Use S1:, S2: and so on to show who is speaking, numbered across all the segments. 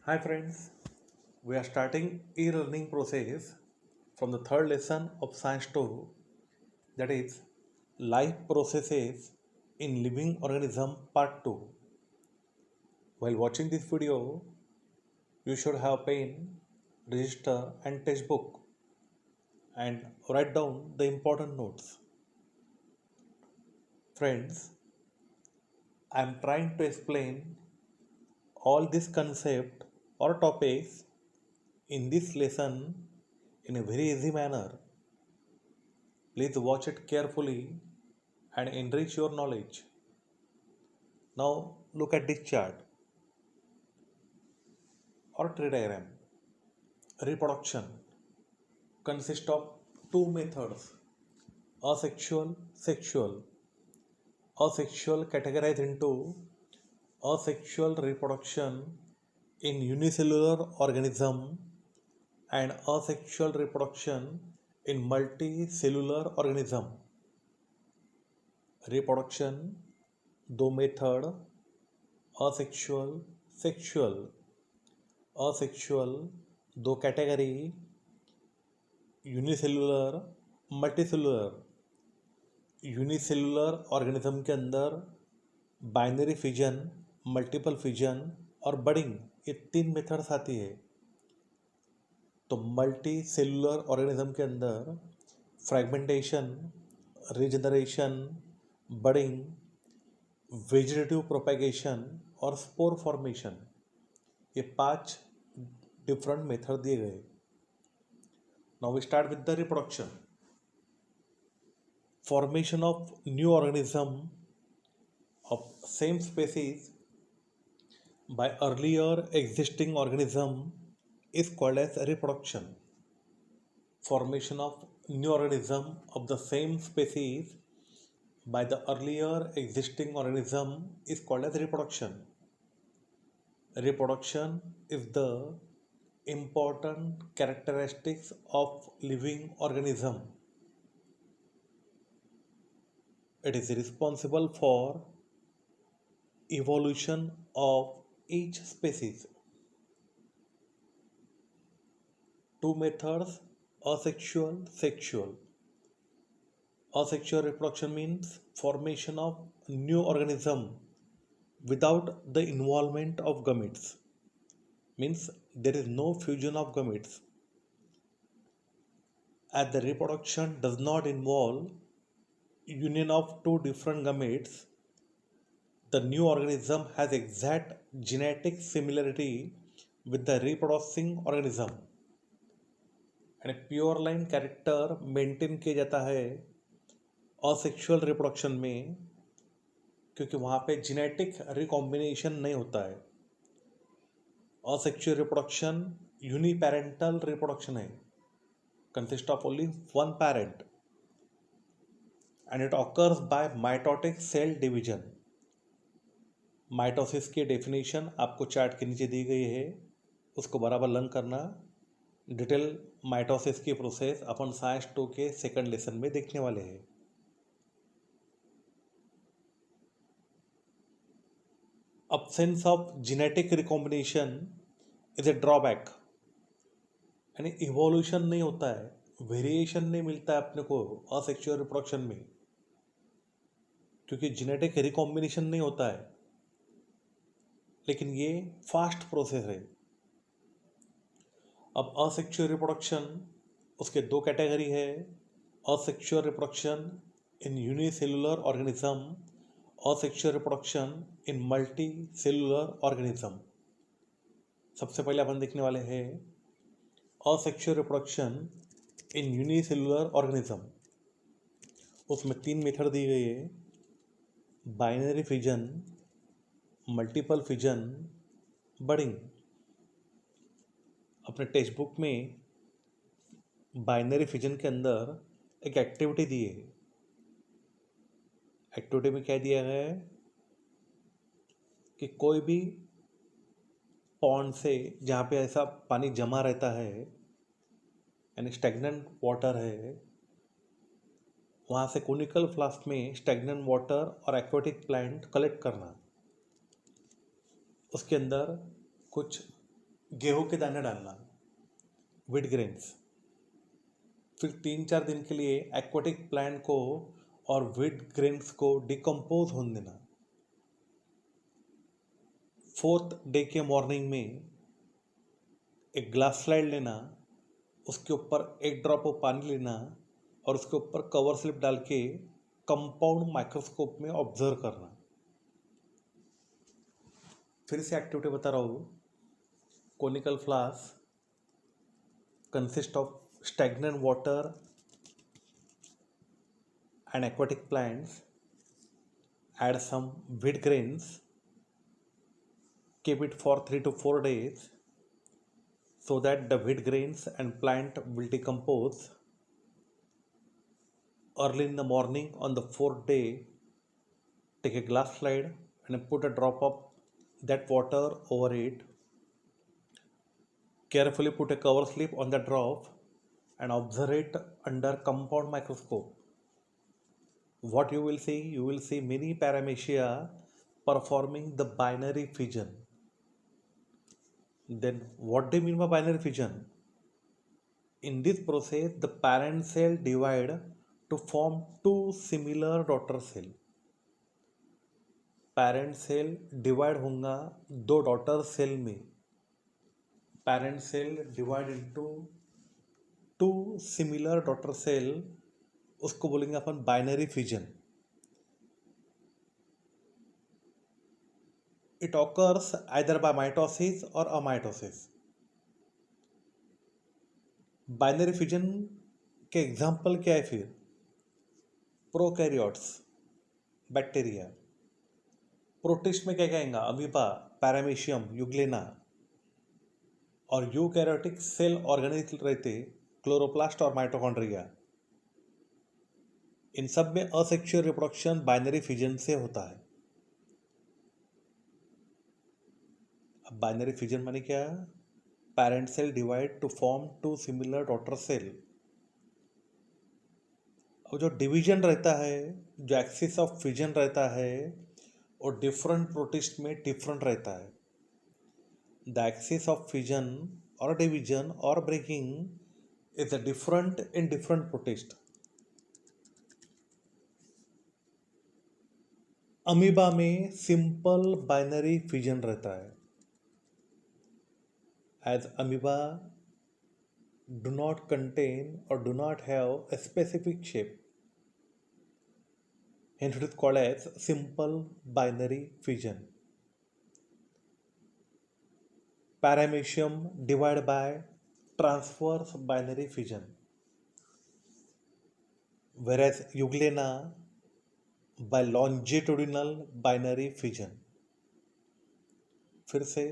S1: Hi friends, we are starting e-learning process from the third lesson of Science 2, that is life processes in living organism part 2. While watching this video, you should have pen, register and textbook and write down the important notes. Friends, I am trying to explain all this concept or topics in this lesson in a very easy manner. Please watch it carefully and enrich your knowledge. Now look at this chart or tree diagram. Reproduction consists of two methods: asexual, sexual. Asexual categorized into asexual reproduction in unicellular organism and asexual reproduction in multicellular organism. Reproduction दो method asexual, sexual. Asexual दो category unicellular, multicellular. Unicellular organism के अंदर binary fission, multiple fission और budding, ये तीन methods आती है. तो मल्टी सेलुलर ऑर्गेनिज्म के अंदर fragmentation, regeneration, budding, vegetative propagation और स्पोर फॉर्मेशन, ये 5 डिफरेंट मेथड दिए गए. Now we start with the reproduction. Formation of new organism of same species by earlier existing organism is called as reproduction. Formation of new organism of the same species by the earlier existing organism is called as reproduction. Reproduction is the important characteristics of living organism. It is responsible for evolution of each species. Two methods: asexual, sexual. Asexual reproduction means formation of new organism without the involvement of gametes, means there is no fusion of gametes. As the reproduction does not involve union of two different gametes, the new organism has exact genetic similarity with the reproducing organism and pure line character maintain किया जाता है asexual reproduction में, क्योंकि वहाँ पे genetic recombination नहीं होता है. असेक्सुअल रिप्रोडक्शन यूनिपेरेंटल रिप्रोडक्शन है, consist of only one parent and it occurs by mitotic cell division. Mitosis की डेफिनेशन आपको चार्ट के नीचे दी गई है, उसको बराबर लर्न करना. डिटेल माइटोसिस की प्रोसेस अपन साइंस 2 के सेकंड लेसन में देखने वाले हैं. absence of genetic recombination is a drawback. यानी इवोल्यूशन नहीं होता है, वेरिएशन नहीं मिलता है अपने को असेक्सुअल रिप्रोडक्शन में, क्योंकि जेनेटिक रिकॉम्बिनेशन नहीं होता है. लेकिन ये फास्ट प्रोसेस है. अब असेक्सुअल रिप्रोडक्शन, उसके दो कैटेगरी है: asexual reproduction in unicellular organism, asexual reproduction in multi cellular organism. सबसे पहले अपन देखने वाले हैं असेक्सुअल रिप्रोडक्शन इन यूनिसेलुलर ऑर्गेनिज्म. उसमें 3 मेथड दी गई है: binary fission, multiple fission, budding. अपने टेक्स्ट बुक में बाइनरी फिजन के अंदर एक एक्टिविटी दी है. एक्टिविटी में क्या दिया गया है कि कोई भी पॉन्ड से जहाँ पे ऐसा पानी जमा रहता है, यानी स्टैग्नेंट वाटर है, वहाँ से कोनिकल फ्लास्क में स्टैग्नेंट वाटर और एक्वेटिक प्लांट कलेक्ट करना. उसके अंदर कुछ गेहूं के दाने डालना, व्हीट ग्रेन्स। फिर 3-4 दिन के लिए एक्वाटिक प्लांट को और व्हीट ग्रेन्स को डिकम्पोज होने देना। 4th डे के मॉर्निंग में एक ग्लास स्लाइड लेना, उसके ऊपर 1 ड्रॉप ऑफ पानी लेना और उसके ऊपर कवर स्लिप डाल के कंपाउंड माइक्रोस्कोप में ऑब्जर्व करना। फिर से एक्टिविटी बता रहा हूँ। Conical flask consist of stagnant water and aquatic plants. Add some wheat grains, keep it for 3 to 4 days so that the wheat grains and plant will decompose. Early in the morning on the 4th day, take a glass slide and put a drop of that water over it. Carefully put a cover slip on the drop and observe it under compound microscope. What you will see many Paramecia performing the binary fission. Then what do you mean by binary fission? In this process, the parent cell divide to form two similar daughter cell. Parent cell divide होगा दो daughter cell में. Parent cell divide into two similar daughter cell, उसको बोलेंगे अपन binary fission. It occurs either by mitosis or amitosis. Binary fission के example क्या है फिर? Prokaryotes, bacteria. प्रोटिस्ट में क्या कहेंगे? Amoeba, paramecium, euglena. और यूकैरियोटिक सेल ऑर्गेनिज्म रहते क्लोरोप्लास्ट और माइटोकॉन्ड्रिया. इन सब में असेक्सुअल रिप्रोडक्शन बाइनरी फिजन से होता है. अब बाइनरी फिजन माने क्या? Parent cell divide to form two similar daughter cell. और जो डिवीजन रहता है, जो एक्सिस ऑफ फिजन रहता है, और डिफरेंट प्रोटिस्ट में डिफरेंट रहता है. द एक्सिस ऑफ फिजन और डिवीजन और breaking is different in different protist. Amoeba में सिंपल बाइनरी फिजन रहता है. As amoeba do not contain or do not have a specific shape, hence it is called as simple binary fission. Paramecium divided by transverse binary fission, whereas Euglena by longitudinal binary fission. फिर से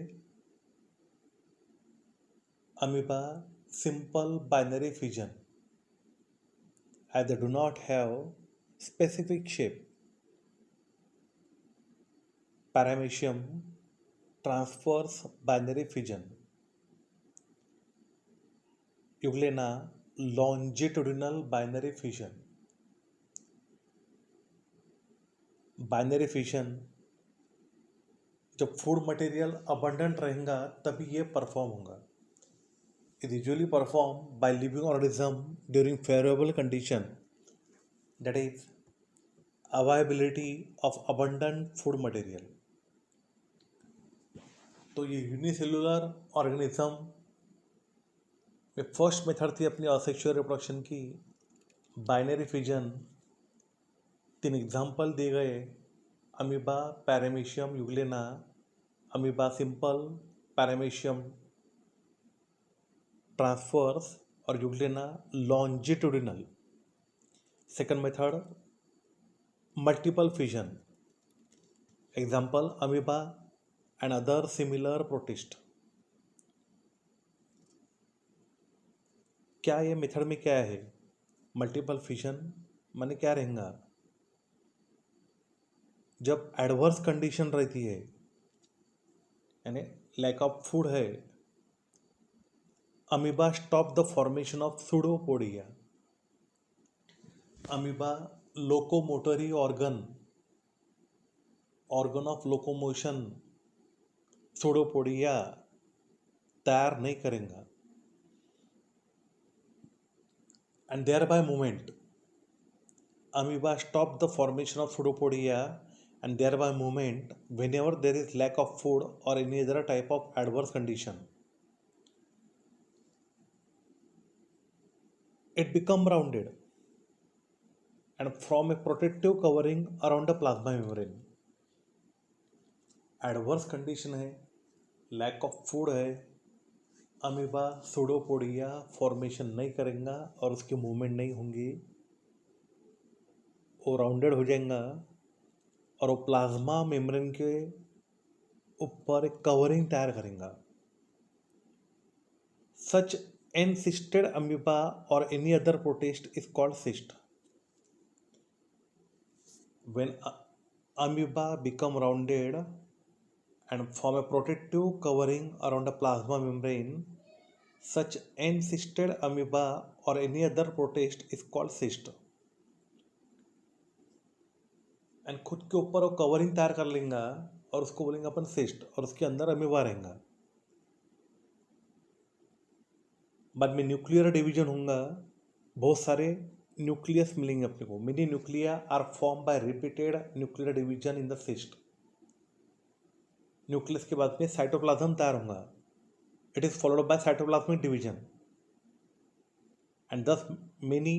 S1: amoeba simple binary fission as they do not have specific shape. Paramecium transverse binary fission. Euglena longitudinal binary fission. Binary fission जब food material abundant रहेगा तभी ये perform होगा. It usually performed by living organism during favorable condition, that is availability of abundant food material. तो ये unicellular organism में first method थी अपनी असेक्सुअल रिप्रोडक्शन की, बाइनरी फिजन. 3 एग्जाम्पल दिए गए: amoeba, paramecium, euglena. Amoeba simple, paramecium transverse और euglena longitudinal. Second method multiple fission. Example amoeba and other similar protist. क्या ये मेथड में क्या है? मल्टीपल फिजन माने क्या रहेगा? जब एडवर्स कंडीशन रहती है, यानी लैक ऑफ फूड है, amoeba stop the formation of pseudopodia. Amoeba locomotory organ of locomotion pseudopodia तैयार नहीं करेगा, and thereby movement. Amoeba stop the formation of pseudopodia and thereby movement whenever there is lack of food or any other type of adverse condition. It become rounded and form a protective covering around the plasma membrane. Adverse condition है, lack of food है, amoeba pseudopodia formation नहीं करेगा और उसकी movement नहीं होंगी, वो rounded हो जाएगा और वो प्लाज्मा मेम्ब्रेन के ऊपर एक कवरिंग तैयार करेगा. सच एनसिस्टेड अमीबा और any other protist is called cyst. When amoeba become rounded and form a protective covering around the plasma membrane, such encysted amoeba or any other protist is called cyst. And खुद के ऊपर वो covering तैयार कर लेंगे और उसको बोलेंगे अपन सिस्ट, और उसके अंदर अमीबा रहेगा. बाद में न्यूक्लियर डिवीजन होगा, बहुत सारे न्यूक्लियस मिलेंगे अपने को. Many nuclei are form by repeated nuclear division in the cyst. Nucleus के बाद में साइटोप्लाज्म तैयार होगा. It is followed by cytoplasmic division and thus many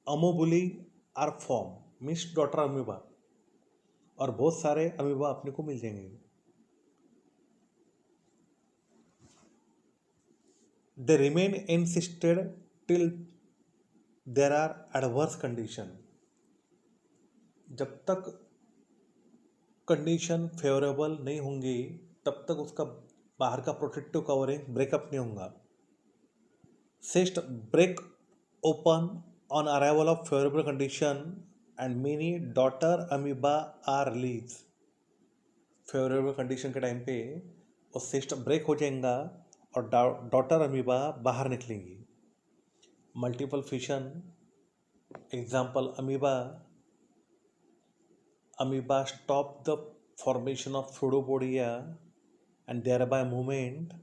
S1: amoebulae are form, means daughter amoeba, और बहुत सारे अमीबा अपने को मिल जाएंगे. They remain encysted till there are adverse condition. जब तक कंडीशन फेवरेबल नहीं होंगी तब तक उसका बाहर का प्रोटेक्टिव कवरिंग ब्रेकअप नहीं होगा. Cyst break open on arrival of favourable condition and many daughter amoeba are release. Favourable condition के टाइम पे वो सिस्ट ब्रेक हो जाएगा और डॉटर अमीबा बाहर निकलेंगी. Multiple fission example amoeba stop the formation of pseudopodia and thereby movement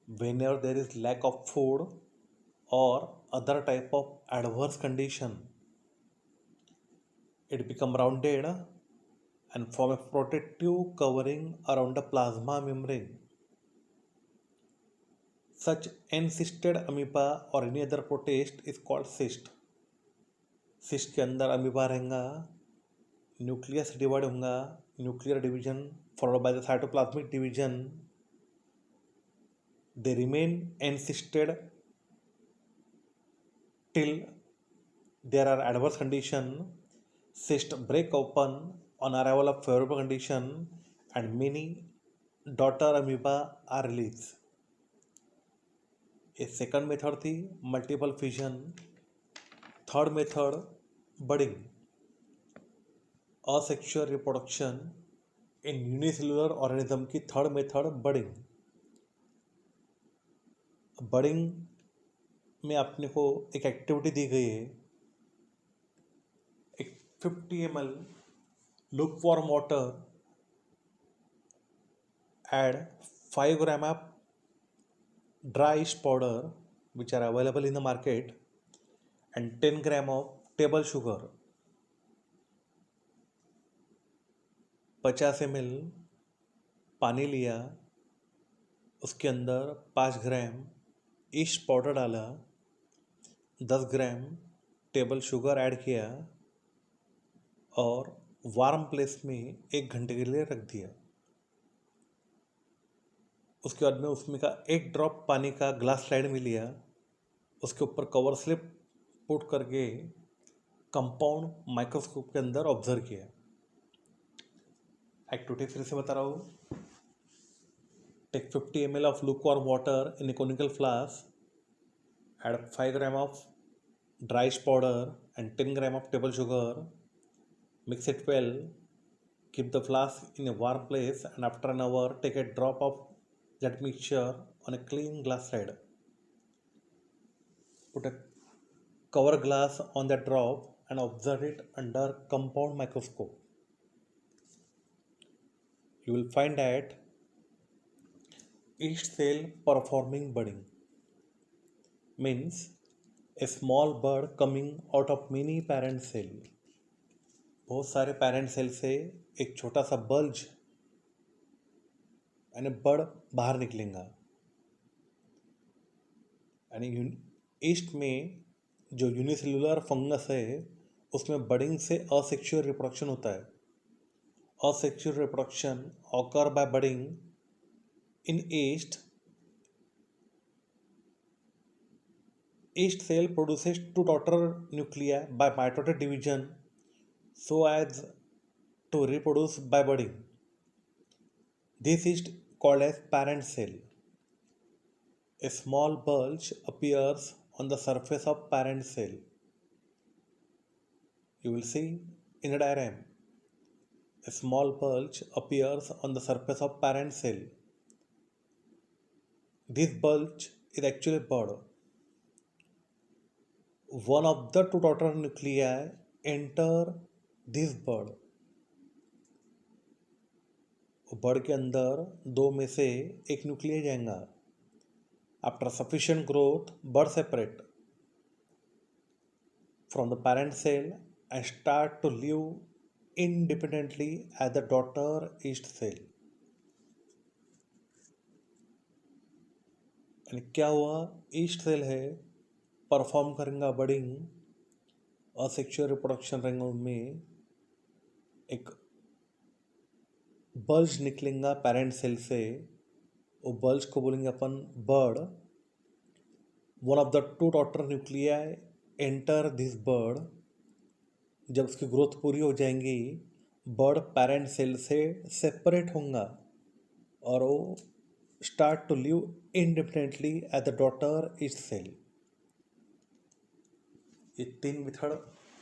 S1: whenever there is lack of food or other type of adverse condition. It become rounded and form a protective covering around the plasma membrane. Such encysted amoeba or any other protist is called cyst. cyst के अंदर amoeba रहेगा, nucleus divide होगा, nuclear division followed by the cytoplasmic division. They remain encysted till there are adverse condition. cyst break open on arrival of favorable condition and many daughter amoeba are released. ये second method थी multiple fission. Third method budding, asexual reproduction इन unicellular organism की third method budding. Budding में अपने को एक activity दी गई है. एक 50 ml lukewarm water, add 5 gram of dry yeast powder which are available in the market and 10 gram of table sugar. 50 ml पानी लिया, उसके अंदर 5 ग्राम ईस्ट पाउडर डाला, 10 ग्राम टेबल शुगर ऐड किया और वार्म प्लेस में 1 घंटे के लिए रख दिया. उसके बाद में उसमें का 1 ड्रॉप पानी का ग्लास स्लाइड में लिया, उसके ऊपर कवर स्लिप पुट करके कंपाउंड माइक्रोस्कोप के अंदर ऑब्जर्व किया. एक्टिविटी फिर से बता रहा हूँ. Take 50 ml of lukewarm water in a conical flask, add 5 gram of dry yeast powder and 10 gram of table sugar, mix it well, keep the flask in a warm place and after an hour take a drop of that mixture on a clean glass slide. Put a cover glass on that drop and observe it under compound microscope. You will find that each cell performing budding means a small bud coming out of many parent cell. बहुत सारे parent cell से एक छोटा सा bulge यानी बड़ बाहर निकलेगा। यानी ईस्ट में जो यूनिसेल्युलर फंगस है उसमें बडिंग से असेक्सुअल रिप्रोडक्शन होता है। Asexual reproduction occur by budding in yeast cell produces two daughter nuclei by mitotic division so as to reproduce by budding. This is called as parent cell. A small bulge appears on the surface of parent cell. You will see in a diagram. A small bulge appears on the surface of parent cell. This bulge is actually bud. One of the two daughter nuclei enter this bud. Bird के अंदर दो में से एक nucleus जाएगा। After sufficient growth bird separate from the parent cell and start to live independently as the daughter yeast cell. क्या हुआ, yeast cell है परफॉर्म करेंगे बडिंग, असेक्सुअल रिप्रोडक्शन रहेंगे, उनमें एक बल्ज निकलेगा पेरेंट सेल से। वो बल्ज को बोलेंगे अपन bud. One of the two daughter nuclei enter this bud. जब उसकी ग्रोथ पूरी हो जाएंगी बर्ड पेरेंट सेल से सेपरेट होगा और वो start to live independently as the daughter yeast cell. ये तीन मेथड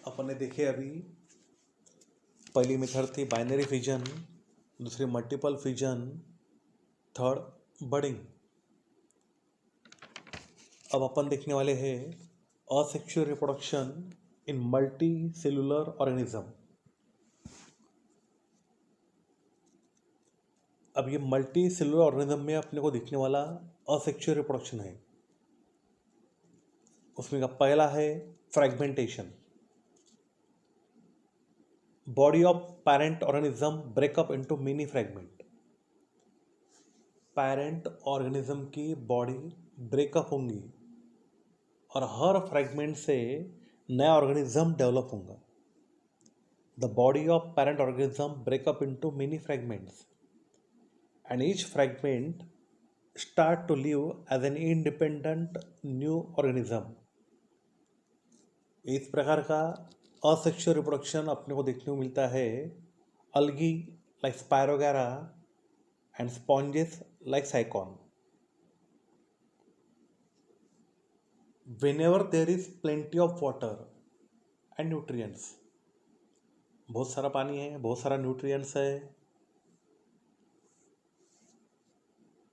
S1: अपन ने देखे अभी। पहली मेथड थी बाइनरी फिजन, दूसरी मल्टीपल फिजन, थर्ड बडिंग। अब अपन देखने वाले हैं asexual reproduction in multi cellular organism. अब ये मल्टी सेलुलर ऑर्गेनिज्म में अपने को दिखने वाला असेक्सुअल रिप्रोडक्शन है। उसमें का पहला है fragmentation. Body of parent organism breakup into many fragment. Parent organism की बॉडी ब्रेकअप होंगी और हर फ्रैगमेंट से नया ऑर्गेनिज्म डेवलप होगा। The body of parent organism breakup into many fragments and each fragment start to live as an independent new organism. इस प्रकार का असेक्सुअल रिप्रोडक्शन अपने को देखने को मिलता है algae like spirogyra and sponges like sycon. whenever there is plenty of water and nutrients, बहुत सारा पानी है, बहुत सारा न्यूट्रिएंट्स है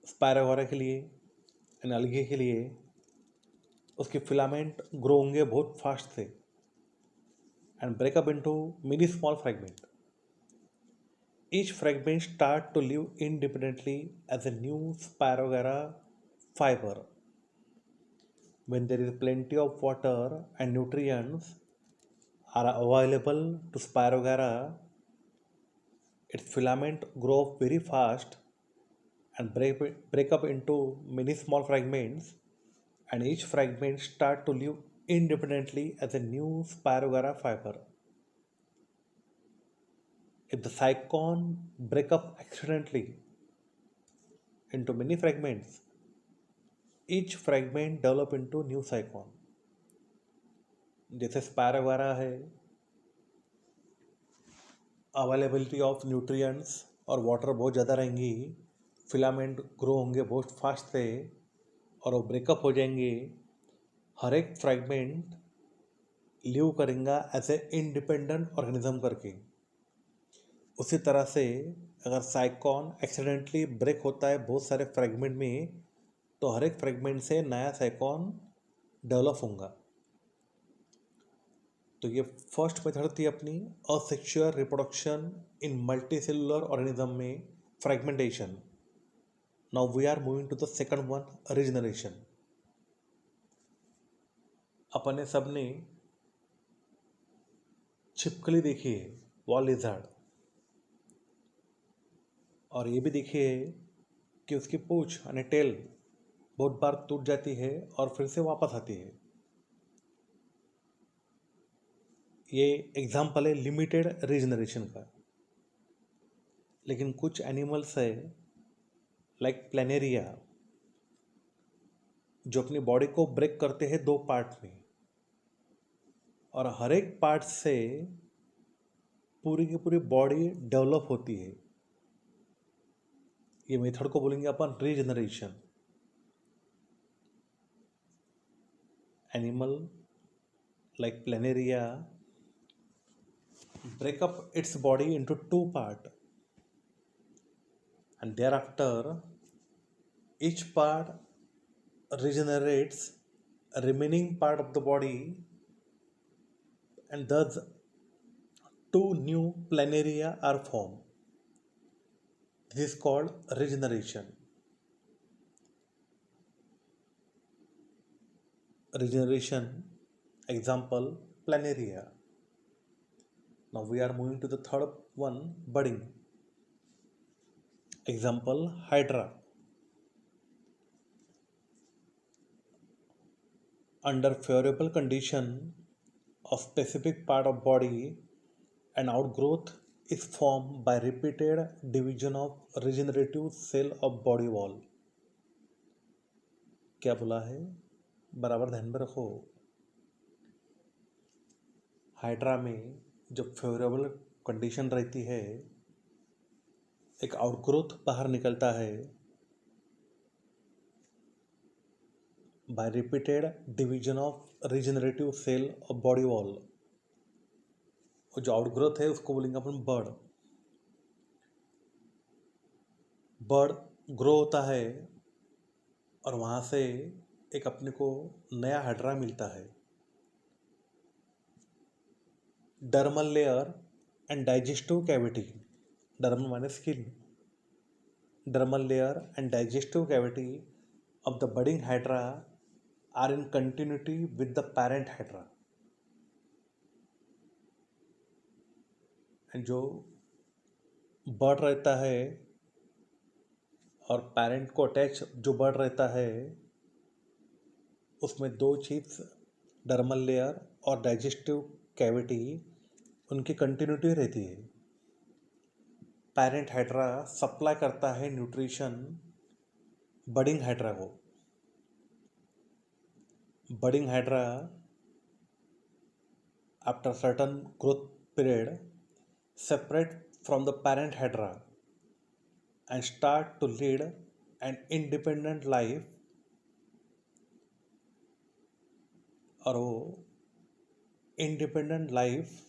S1: स्पायरोगैरा के लिए एंड अलगी के लिए, उसके फिलामेंट ग्रो होंगे बहुत फास्ट से and breakup into many small fragment. Each fragment start to live independently as a new spirogyra fibre. When there is plenty of water and nutrients are available to Spirogyra, its filament grow up very fast and break up into many small fragments, and each fragment start to live independently as a new Spirogyra fiber. If the cycon break up accidentally into many fragments, each fragment develop into new cycon. जैसे spirogyra है, availability of nutrients और water बहुत ज़्यादा रहेंगी, filament grow होंगे बहुत fast से और वो ब्रेकअप हो जाएंगे। हर एक फ्रैगमेंट लिव करेंगे एज ए इंडिपेंडेंट ऑर्गेनिज्म करके। उसी तरह से अगर साइकॉन एक्सीडेंटली ब्रेक होता है बहुत सारे फ्रैगमेंट में तो हर एक फ्रैगमेंट से नया साइकॉन डेवलप होगा। तो ये फर्स्ट मेथड थी अपनी asexual reproduction in multi cellular organism में fragmentation. Now we are moving to the second one, regeneration. अपने सबने छिपकली देखी है, वॉल लिज़ार्ड, और ये भी देखी है कि उसकी पूंछ यानी टेल बहुत बार टूट जाती है और फिर से वापस आती है। ये एग्जाम्पल है लिमिटेड रीजनरेशन का। लेकिन कुछ एनिमल्स है लाइक प्लेनेरिया जो अपनी बॉडी को ब्रेक करते हैं दो पार्ट में, और हर एक पार्ट से पूरी की पूरी बॉडी डेवलप होती है। ये मेथड को बोलेंगे अपन regeneration. Animal like planaria break up its body into two parts, and thereafter each part regenerates a remaining part of the body, and thus two new planaria are formed. This is called regeneration. Regeneration example, planaria. Now we are moving to the third one, budding. Example, hydra. Under favorable condition of specific part of body, an outgrowth is formed by repeated division of regenerative cell of body wall. क्या बोला है, बराबर ध्यान में रखो। Hydra में जब favourable condition रहती है, एक आउटग्रोथ बाहर निकलता है by repeated division of regenerative cell of body wall. और जो आउटग्रोथ है उसको बोलेंगे अपन बर्ड। बर्ड ग्रो होता है और वहाँ से एक अपने को नया हाइड्रा मिलता है। Dermal layer and digestive cavity, dermal माने skin, dermal layer and digestive cavity of the budding hydra are in continuity with the parent hydra, and जो बर्ड रहता है और पेरेंट को अटैच जो बर्ड रहता है उसमें दो चीज़, डर्मल लेयर और डाइजेस्टिव कैविटी, उनकी कंटिन्यूटी रहती है। पेरेंट हाइड्रा सप्लाई करता है न्यूट्रिशन बडिंग हाइड्रा को। Budding hydra after certain growth period separate from the parent hydra and start to lead an independent life, और वो इंडिपेंडेंट लाइफ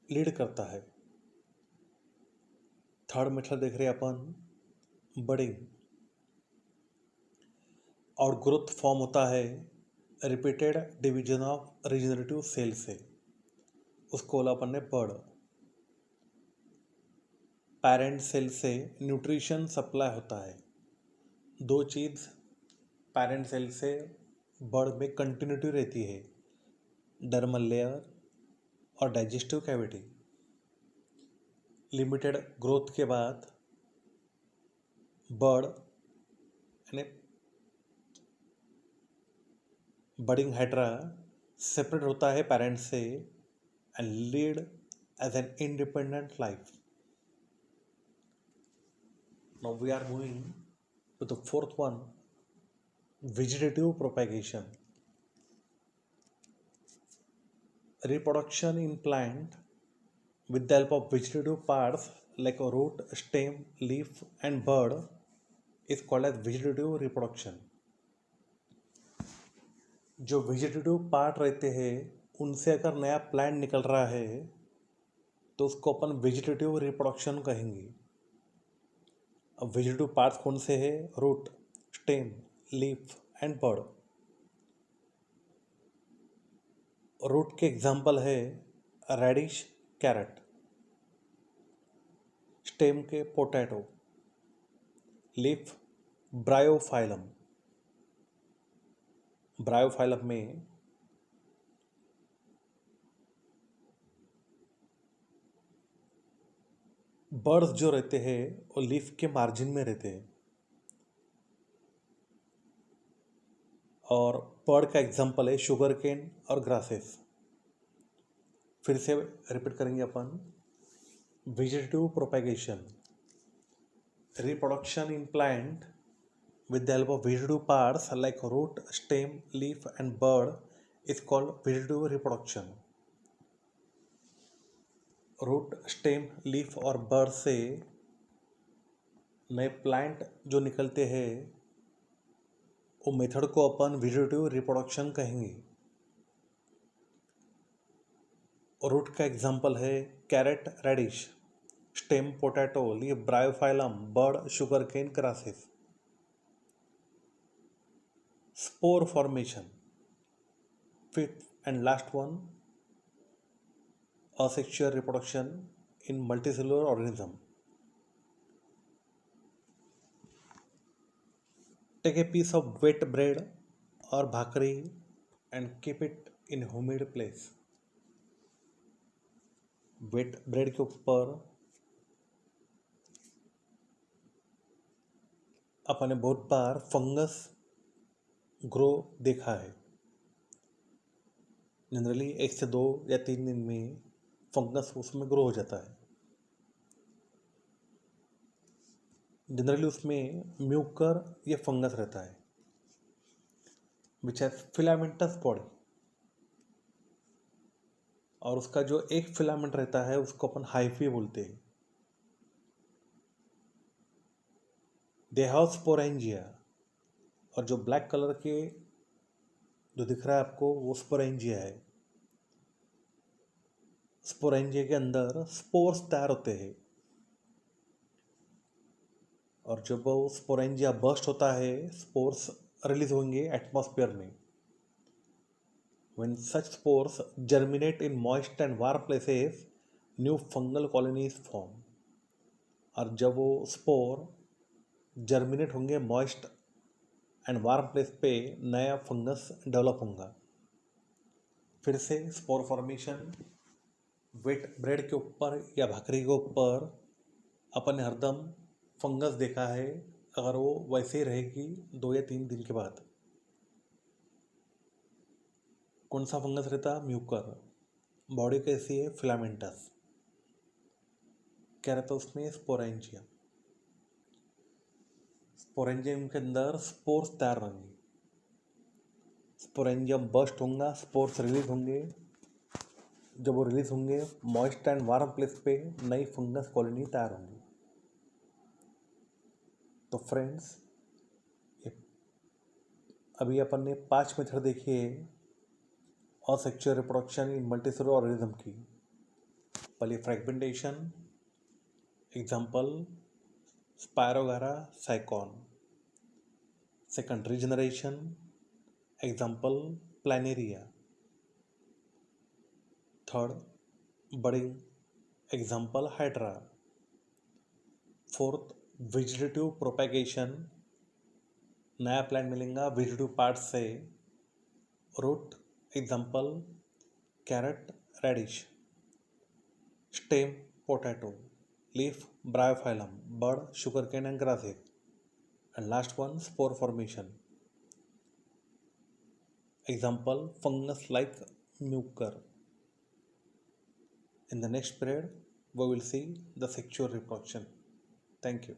S1: लीड करता है। थर्ड मेथड देख रहे हैं अपन, बडिंग। और ग्रोथ फॉर्म होता है repeated division of regenerative cell से, उसको बोला अपन ने बर्ड। पेरेंट सेल से न्यूट्रिशन सप्लाई होता है। दो चीज़ पेरेंट सेल से बर्ड में कंटिन्यूटी रहती है, डर्मल लेयर और डाइजेस्टिव कैविटी। लिमिटेड ग्रोथ के बाद बर्ड यानी बडिंग हाइड्रा सेपरेट होता है पेरेंट से and lead as an independent life. Now we are moving to the fourth one, vegetative propagation. Reproduction in plant with the help of vegetative parts like a root, stem, leaf and bud is called as vegetative reproduction. जो vegetative part रहते हैं उनसे अगर नया plant निकल रहा है तो उसको अपन वेजिटेटिव रिप्रोडक्शन कहेंगे। अब वेजिटेटिव पार्ट्स कौन से हैं? Root, stem, leaf and bud. Root के एग्जाम्पल है रेडिश, कैरेट। स्टेम के पोटैटो, लीफ ब्रायोफाइलम। ब्रायोफाइलम में बर्ड्स जो रहते हैं वो लीफ के मार्जिन में रहते हैं, और बर्ड का एग्जाम्पल है शुगर केन और ग्रासेस। फिर से रिपीट करेंगे अपन। Vegetative propagation, reproduction in plant with the help of vegetative parts like root, stem, leaf and bud is called vegetative reproduction. Root, stem, leaf और बर्ड से नए प्लांट जो निकलते हैं वो मेथड को अपन वेजिटेटिव रिप्रोडक्शन कहेंगे। रूट का एग्जाम्पल है carrot, radish, stem, potato, leaf, bryophyllum, bud, sugar cane, grasses. Spore formation, fifth and last one, asexual reproduction in multicellular organism. Take a piece of wet bread or bhakri and keep it in humid place. Wet bread के ऊपर अपने बहुत बार fungus grow देखा है। Generally 1 से 2 या 3 दिन में फंगस उसमें ग्रो हो जाता है। जनरली उसमें म्यूकर या फंगस रहता है विच हैज फिलामेंटस बॉडी, और उसका जो एक फिलामेंट रहता है उसको अपन हाइफी बोलते हैं। दे हैव स्पोरेंजिया, और जो ब्लैक कलर के जो दिख रहा है आपको वो स्पोरेंजिया है। स्पोरेंजिया के अंदर स्पोर्स तैयार होते हैं, और जब वो स्पोरेंजिया बर्स्ट होता है स्पोर्स रिलीज होंगे एटमॉस्फेयर में। When such spores germinate in moist and warm places, new fungal colonies form. और जब वो स्पोर जर्मिनेट होंगे मॉइस्ट एंड वार्म प्लेस पे नया फंगस डेवलप होगा। फिर से स्पोर फॉर्मेशन वेट ब्रेड के ऊपर या भाकरी के ऊपर अपन ने हरदम फंगस देखा है, अगर वो वैसे ही रहेगी 2 या 3 दिन के बाद। कौन सा फंगस रहता? म्यूकर। बॉडी कैसी है? फिलामेंटस। क्या रहता है उसमें? स्पोरेंजिया। स्पोरेंजियम के अंदर स्पोर्स तैयार होंगे, स्पोरेंजियम बर्स्ट होगा, स्पोर्स रिलीज होंगे। जब वो रिलीज होंगे मॉइस्ट एंड वार्म प्लेस पे नई फंगस कॉलोनी तैयार होंगी। तो फ्रेंड्स, अभी अपन ने 5 मेथड देखी है asexual reproduction in multicellular organism की। पहले fragmentation, example spirogyra sycon. Second regeneration, example planaria. Third budding, example hydra. Fourth vegetative propagation, नया प्लांट मिलेगा वेजिटेटिव पार्ट से। Root, example carrot, radish. Stem, potato. Leaf, bryophyllum. Bud, sugar cane and grasses. And last one, spore formation, example fungus like mucor. In the next period, we will see the sexual reproduction. Thank you.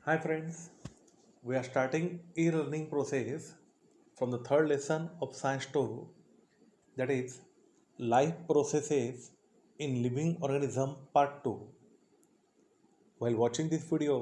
S1: Hi friends, we are starting e-learning process from the third lesson of Science 2, that is life processes in living organism part 2. While watching this video,